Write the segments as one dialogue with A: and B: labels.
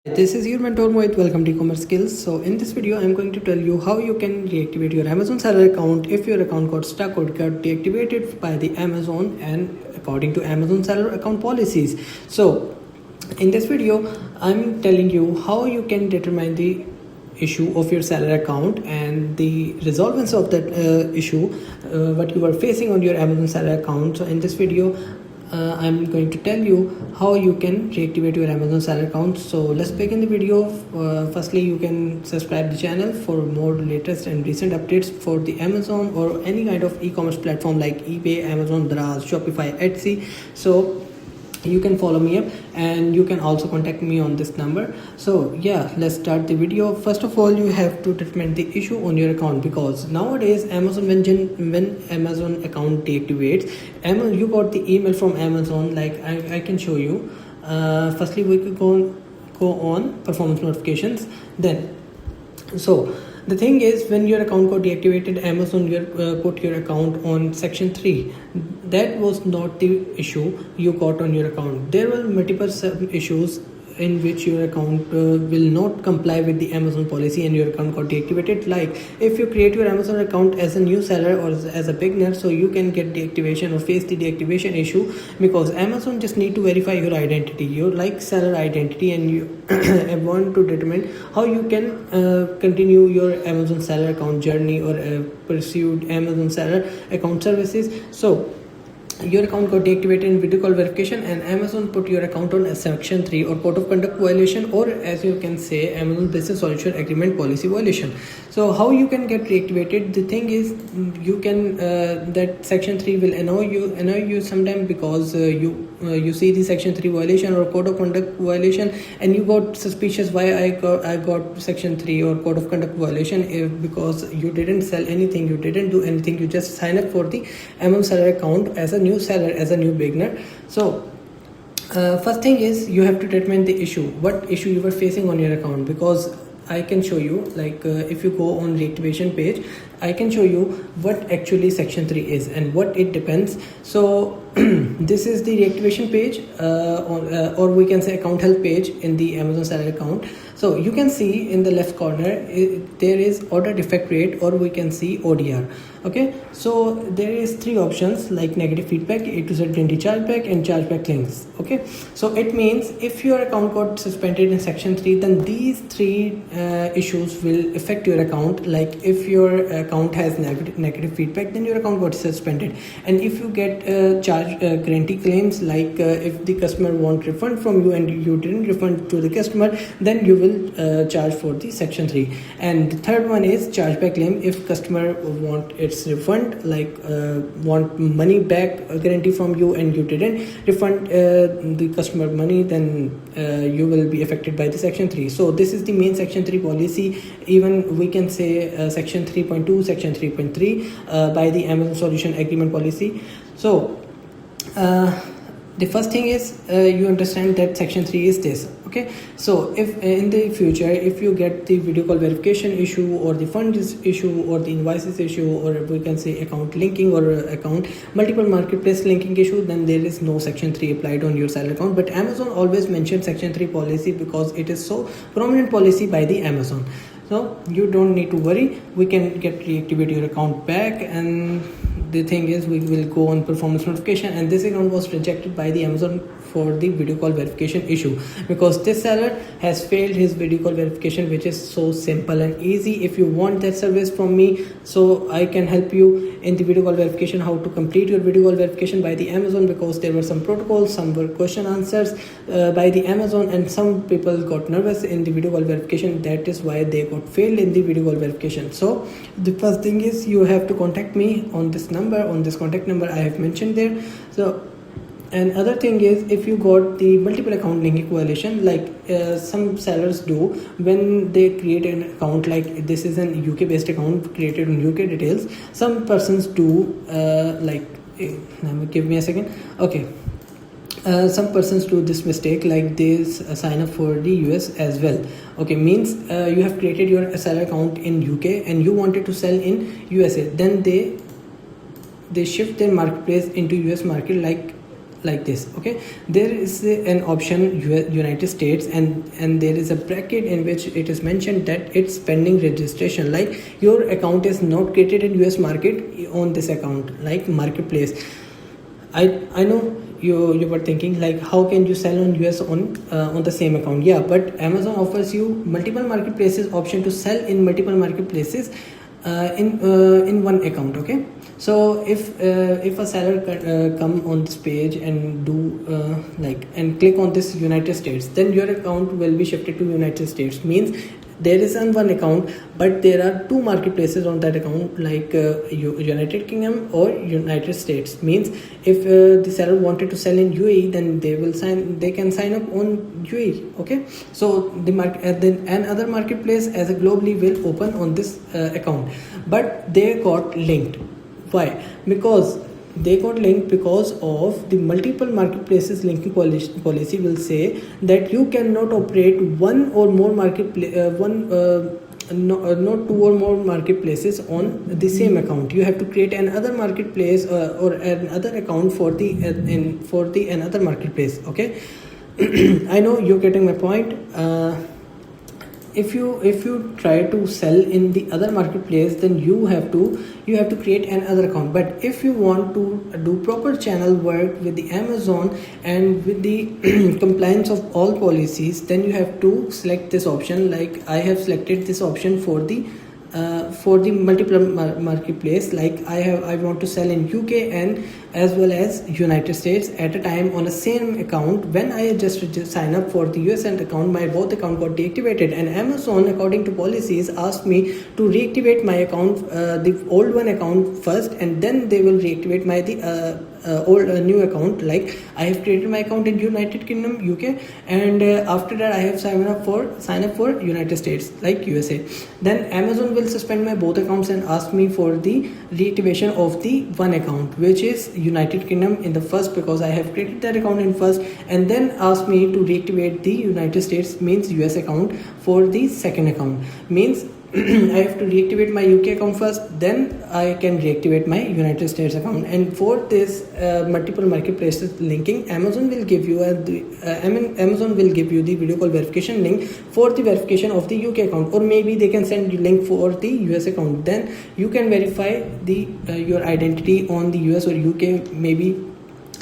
A: This is your mentor Mohit. Welcome to ecommerce skills. So in this video I'm going to tell you how you can reactivate your Amazon seller account if your account got stuck or got deactivated by the Amazon and according to Amazon seller account policies. So in this video I'm telling you how you can determine the issue of your seller account and the resolvence of that issue what you are facing on your Amazon seller account. So in this video I'm going to tell you how you can reactivate your Amazon seller account. So let's begin the video. Firstly, you can subscribe the channel for more latest and recent updates for the Amazon or any kind of e-commerce platform like eBay, Amazon, Draz, Shopify, Etsy. So you can follow me up and you can also contact me on this number. So yeah, let's start the video. First of all, you have to determine the issue on your account, because nowadays Amazon, when Amazon account deactivates, you got the email from Amazon, like I can show you. Firstly, we could go on performance notifications. Then so the thing is, when your account got deactivated, Amazon put your account on section 3. That was not the issue you got on your account. There were multiple issues in which your account will not comply with the Amazon policy and your account got deactivated. Like if you create your Amazon account as a new seller or as a beginner, so you can get deactivation or face the deactivation issue, because Amazon just need to verify your identity, your like seller identity, and you want to determine how you can continue your Amazon seller account journey or pursued Amazon seller account services. So your account got deactivated in video call verification and Amazon put your account on a section 3 or code of conduct violation, or as you can say, Amazon business solution agreement policy violation. So how you can get reactivated? The thing is, you can that section 3 will annoy you sometime, because you see the section 3 violation or code of conduct violation and you got suspicious why I got section 3 or code of conduct violation, because you didn't sell anything, you didn't do anything, you just sign up for the Amazon seller account as a new seller, as a new beginner. So first thing is, you have to determine the issue, what issue you were facing on your account, because I can show you, like if you go on reactivation page, I can show you what actually section 3 is and what it depends. So this is the reactivation page or we can say account health page in the Amazon seller account. So you can see in the left corner there is order defect rate, or we can see ODR. Okay, so there is 3 options like negative feedback, A to Z guarantee chargeback, and chargeback links. Okay, so it means if your account got suspended in section 3, then these 3 issues will affect your account. Like if your account has negative feedback, then your account got suspended. And if you get guarantee claims, like if the customer want refund from you and you didn't refund to the customer, then you will charge for the section 3. And the third one is chargeback claim. If customer want its refund, like want money back guarantee from you and you didn't refund the customer money, then you will be affected by the section 3. So this is the main section 3 policy. Even we can say section 3.2, section 3.3 by the Amazon solution agreement policy. So the first thing is you understand that section 3 is this. Okay, so if in the future, if you get the video call verification issue or the funds issue or the invoices issue, or we can say account linking or account multiple marketplace linking issue, then there is no section 3 applied on your seller account. But Amazon always mentions section 3 policy because it is so prominent policy by the Amazon. So you don't need to worry, we can reactivate your account back. And the thing is, we will go on performance notification, and this account was rejected by the Amazon for the video call verification issue, because this seller has failed his video call verification, which is so simple and easy. If you want that service from me, so I can help you in the video call verification, how to complete your video call verification by the Amazon, because there were some protocols, some were question answers by the Amazon, and some people got nervous in the video call verification. That is why they got failed in the video call verification. So the first thing is, you have to contact me on this number, on this contact number I have mentioned there. So and other thing is, if you got the multiple account linking violation, like some sellers do when they create an account, like this is an UK based account created on UK details. Some persons do give me a second. Okay, some persons do this mistake, like they sign up for the US as well. Okay, means you have created your seller account in UK and you wanted to sell in USA, then they shift their marketplace into US market, like like this. Okay, there is an option United States, and there is a bracket in which it is mentioned that it's pending registration, like your account is not created in US market on this account, like marketplace. I know you were thinking like, how can you sell on US on the same account? Yeah, but Amazon offers you multiple marketplaces option to sell in multiple marketplaces in one account. Okay, so if a seller come on this page and do and click on this United States, then your account will be shifted to United States. Means there is one account, but there are two marketplaces on that account, like United Kingdom or United States. Means if the seller wanted to sell in UAE, then they can sign up on UAE. Okay, so then another marketplace as a globally will open on this account, but they got linked. Why? Because they got linked because of the multiple marketplaces linking policy will say that you cannot operate one or more not two or more marketplaces on the same account. You have to create another marketplace or another account for the another marketplace. Okay, I know you're getting my point. If you try to sell in the other marketplace, then you have to create another account. But if you want to do proper channel work with the Amazon and with the compliance of all policies, then you have to select this option. Like I have selected this option for the multiple marketplace. Like I want to sell in UK and as well as United States at a time on the same account. When I just sign up for the US account, my both account got deactivated, and Amazon, according to policies, asked me to reactivate my account, the old one account first, and then they will reactivate my new account. Like I have created my account in United Kingdom, UK, and after that I have sign up for United States, like USA. Then Amazon will suspend my both accounts and ask me for the reactivation of the one account, which is United Kingdom in the first, because I have created that account in first, and then ask me to reactivate the United States, means US account, for the second account. Means I have to reactivate my UK account first, then I can reactivate my United States account. And for this multiple marketplaces linking, Amazon will give you Amazon will give you the video call verification link for the verification of the UK account, or maybe they can send you link for the US account. Then you can verify the your identity on the US or UK. Maybe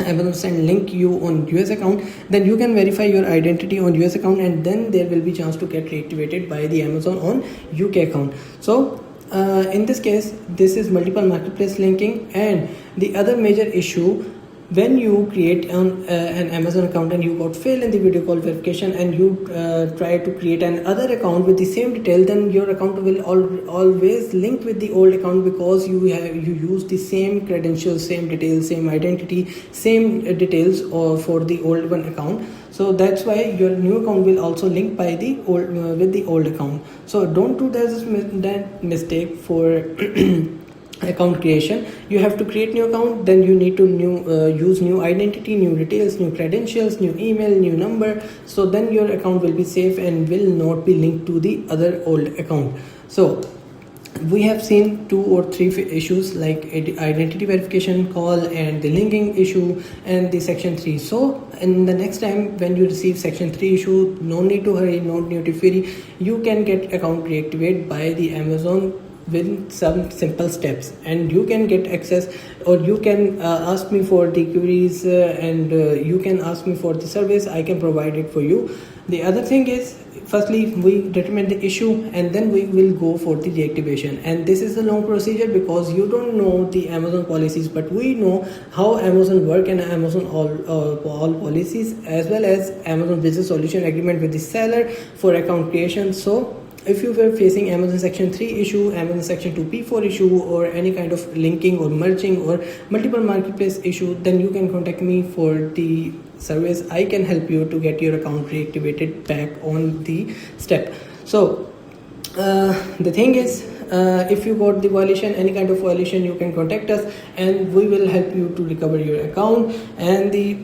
A: Amazon send link you on US account, then you can verify your identity on US account, and then there will be chance to get reactivated by the Amazon on UK account. So in this case, this is multiple marketplace linking. And the other major issue, when you create an Amazon account and you got fail in the video call verification, and you try to create another account with the same detail, then your account will always link with the old account, because you use the same credentials, same details, same identity, same details for the old one account. So that's why your new account will also link by the old with the old account. So don't do that mistake for account creation. You have to create new account, then you need to use new identity, new details, new credentials, new email, new number. So then your account will be safe and will not be linked to the other old account. So we have seen 2 or 3 issues, like identity verification call and the linking issue and the section 3. So in the next time when you receive section 3 issue, no need to hurry, no need to fury. You can get account reactivated by the Amazon with some simple steps, and you can get access, or you can ask me for the queries, and you can ask me for the service. I can provide it for you. The other thing is, firstly we determine the issue, and then we will go for the reactivation. And this is a long procedure, because you don't know the Amazon policies, but we know how Amazon work, and Amazon all policies, as well as Amazon business solution agreement with the seller for account creation. So if you were facing Amazon section 3 issue, Amazon section 2P4 issue, or any kind of linking or merging or multiple marketplace issue, then you can contact me for the service. I can help you to get your account reactivated back on the step. So the thing is, if you got the violation, any kind of violation, you can contact us and we will help you to recover your account and the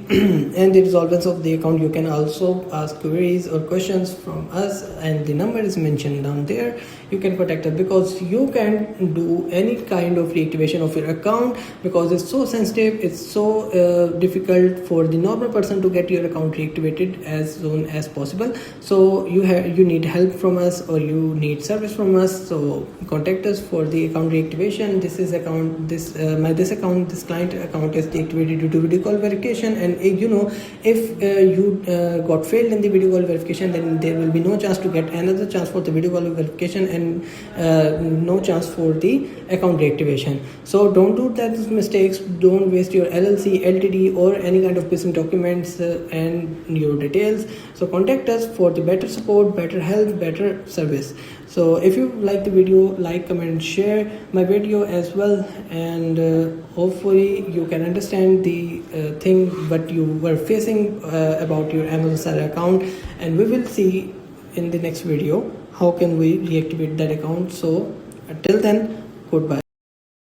A: and the resolvence of the account. You can also ask queries or questions from us, and the number is mentioned down there. You can contact us because you can do any kind of reactivation of your account, because it's so sensitive, it's so difficult for the normal person to get your account reactivated as soon as possible. So you need help from us, or you need service from us, so contact us for the account reactivation. This client account is deactivated due to video call verification, and if you got failed in the video call verification, then there will be no chance to get another chance for the video call verification, and no chance for the account reactivation. So don't do those mistakes. Don't waste your LLC, LTD or any kind of business documents and your details. So contact us for the better support, better help, better service. So if you like the video, like, comment, share my video as well, and hopefully you can understand the thing what you were facing about your Amazon seller account, and we will see in the next video how can we reactivate that account. So until then, goodbye.